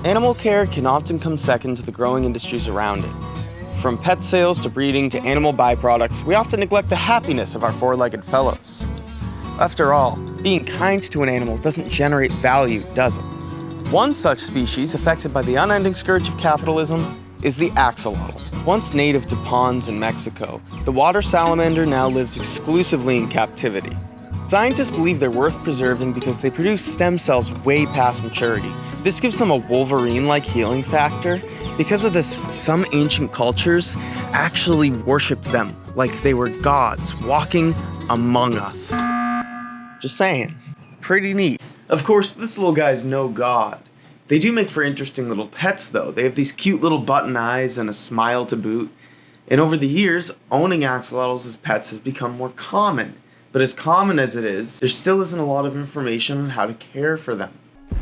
Animal care can often come second to the growing industries around it. From pet sales to breeding to animal byproducts, we often neglect the happiness of our four-legged fellows. After all, being kind to an animal doesn't generate value, does it? One such species affected by the unending scourge of capitalism is the axolotl. Once native to ponds in Mexico, the water salamander now lives exclusively in captivity. Scientists believe they're worth preserving because they produce stem cells way past maturity. This gives them a Wolverine-like healing factor. Because of this, some ancient cultures actually worshipped them like they were gods walking among us. Just saying. Pretty neat. Of course, this little guy's no god. They do make for interesting little pets, though. They have these cute little button eyes and a smile to boot. And over the years, owning axolotls as pets has become more common. But as common as it is, there still isn't a lot of information on how to care for them.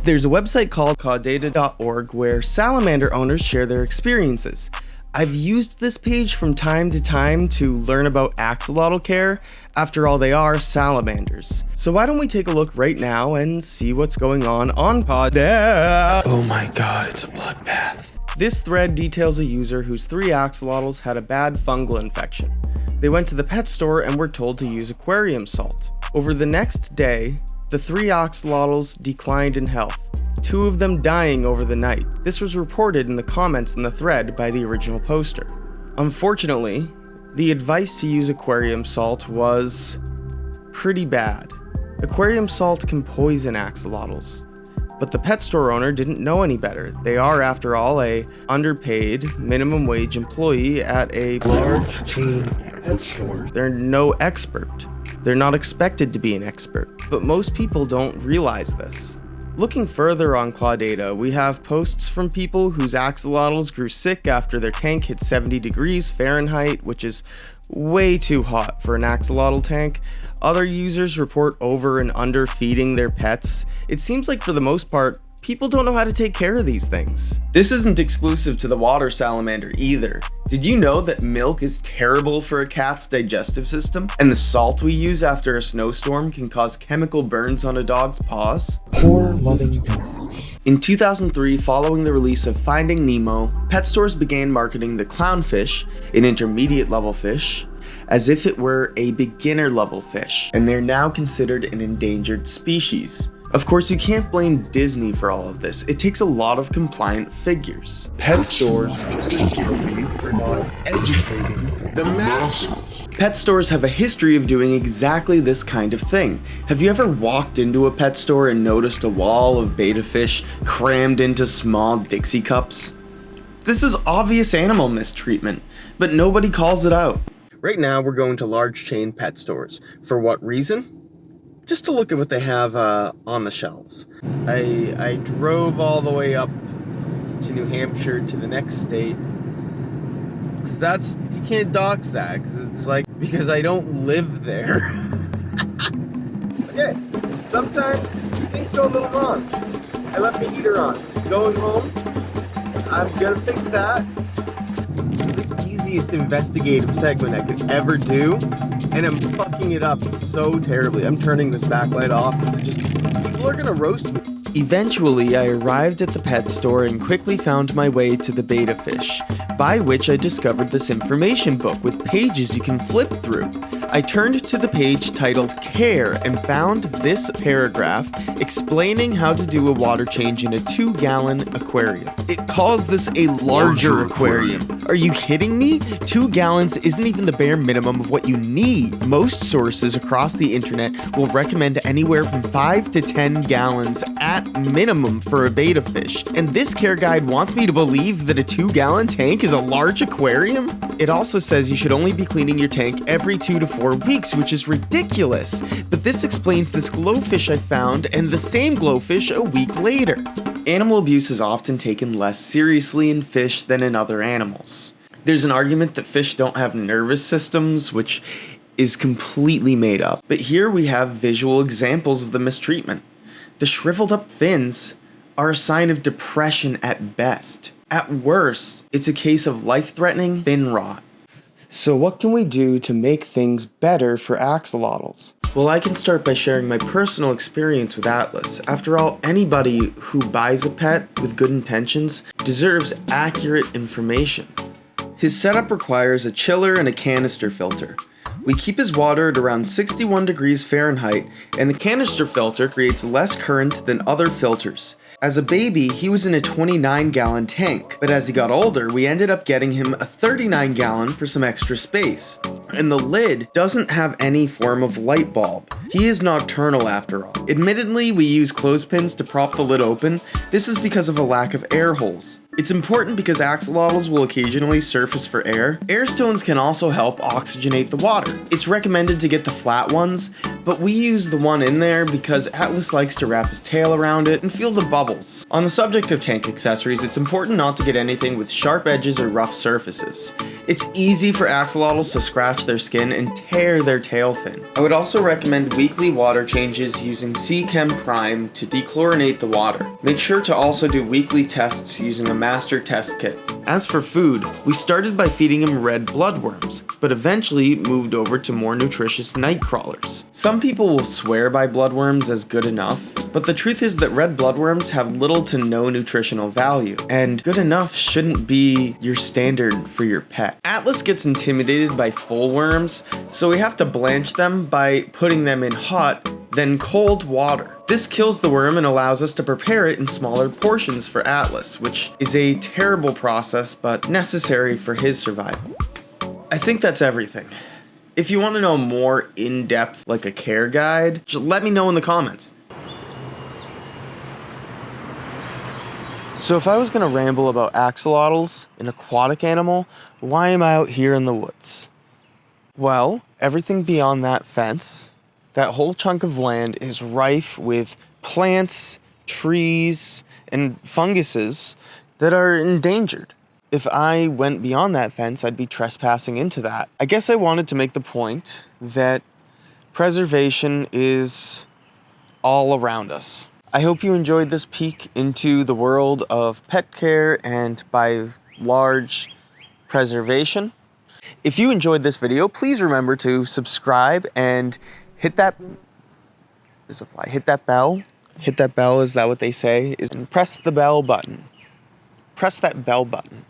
There's a website called cawdata.org where salamander owners share their experiences. I've used this page from time to time to learn about axolotl care. After all, they are salamanders. So why don't we take a look right now and see what's going on Cawdata. Oh my god, it's a bloodbath. This thread details a user whose 3 axolotls had a bad fungal infection. They went to the pet store and were told to use aquarium salt. Over the next day, the 3 axolotls declined in health, 2 of them dying over the night. This was reported in the comments in the thread by the original poster. Unfortunately, the advice to use aquarium salt was pretty bad. Aquarium salt can poison axolotls, but the pet store owner didn't know any better. They are, after all, a underpaid minimum wage employee at a large chain pet store. They're no expert. They're not expected to be an expert, but most people don't realize this. Looking further on Cawdata, we have posts from people whose axolotls grew sick after their tank hit 70 degrees Fahrenheit, which is way too hot for an axolotl tank. Other users report over and under feeding their pets. It seems like for the most part, people don't know how to take care of these things. This isn't exclusive to the water salamander either. Did you know that milk is terrible for a cat's digestive system? And the salt we use after a snowstorm can cause chemical burns on a dog's paws? Poor loving dogs. In 2003, following the release of Finding Nemo, pet stores began marketing the clownfish, an intermediate level fish, as if it were a beginner level fish, and they're now considered an endangered species. Of course, you can't blame Disney for all of this. It takes a lot of compliant figures. Pet stores are just as guilty for not educating the masses. Pet stores have a history of doing exactly this kind of thing. Have you ever walked into a pet store and noticed a wall of betta fish crammed into small Dixie cups? This is obvious animal mistreatment, but nobody calls it out. Right now, we're going to large chain pet stores. For what reason? Just to look at what they have on the shelves. I drove all the way up to New Hampshire to the next state, because you can't dox that, because I don't live there. Okay, sometimes things go a little wrong. I left the heater on. Going home, I'm gonna fix that. This is the easiest investigative segment I could ever do, and I'm fucking it up so terribly. I'm turning this backlight off because people are gonna roast me. Eventually, I arrived at the pet store and quickly found my way to the betta fish, by which I discovered this information book with pages you can flip through. I turned to the page titled Care and found this paragraph explaining how to do a water change in a 2-gallon aquarium. It calls this a larger aquarium. Are you kidding me? 2 gallons isn't even the bare minimum of what you need. Most sources across the internet will recommend anywhere from 5 to 10 gallons at minimum for a betta fish. And this care guide wants me to believe that a 2-gallon tank is a large aquarium? It also says you should only be cleaning your tank every 2 to 4 weeks, which is ridiculous. But this explains this glowfish I found and the same glowfish a week later. Animal abuse is often taken less seriously in fish than in other animals. There's an argument that fish don't have nervous systems, which is completely made up. But here we have visual examples of the mistreatment. The shriveled up fins are a sign of depression at best. At worst, it's a case of life-threatening fin rot. So what can we do to make things better for axolotls? Well, I can start by sharing my personal experience with Atlas. After all, anybody who buys a pet with good intentions deserves accurate information. His setup requires a chiller and a canister filter. We keep his water at around 61 degrees Fahrenheit, and the canister filter creates less current than other filters. As a baby, he was in a 29-gallon tank, but as he got older, we ended up getting him a 39-gallon for some extra space. And the lid doesn't have any form of light bulb. He is nocturnal after all. Admittedly, we use clothespins to prop the lid open. This is because of a lack of air holes. It's important because axolotls will occasionally surface for air. Air stones can also help oxygenate the water. It's recommended to get the flat ones, but we use the one in there because Atlas likes to wrap his tail around it and feel the bubbles. On the subject of tank accessories, it's important not to get anything with sharp edges or rough surfaces. It's easy for axolotls to scratch their skin and tear their tail fin. I would also recommend weekly water changes using C-Chem Prime to dechlorinate the water. Make sure to also do weekly tests using a master test kit. As for food, we started by feeding him red bloodworms, but eventually moved over to more nutritious night crawlers. Some people will swear by bloodworms as good enough, but the truth is that red bloodworms have little to no nutritional value, and good enough shouldn't be your standard for your pet. Atlas gets intimidated by full worms, so we have to blanch them by putting them in hot, then cold water. This kills the worm and allows us to prepare it in smaller portions for Atlas, which is a terrible process but necessary for his survival. I think that's everything. If you want to know more in-depth, like a care guide, just let me know in the comments. So if I was going to ramble about axolotls, an aquatic animal, why am I out here in the woods? Well, everything beyond that fence, that whole chunk of land is rife with plants, trees, and funguses that are endangered. If I went beyond that fence, I'd be trespassing into that. I guess I wanted to make the point that preservation is all around us. I hope you enjoyed this peek into the world of pet care and, by large, preservation. If you enjoyed this video, please remember to subscribe and hit that... There's a fly. Hit that bell. Hit that bell, is that what they say? And press the bell button. Press that bell button.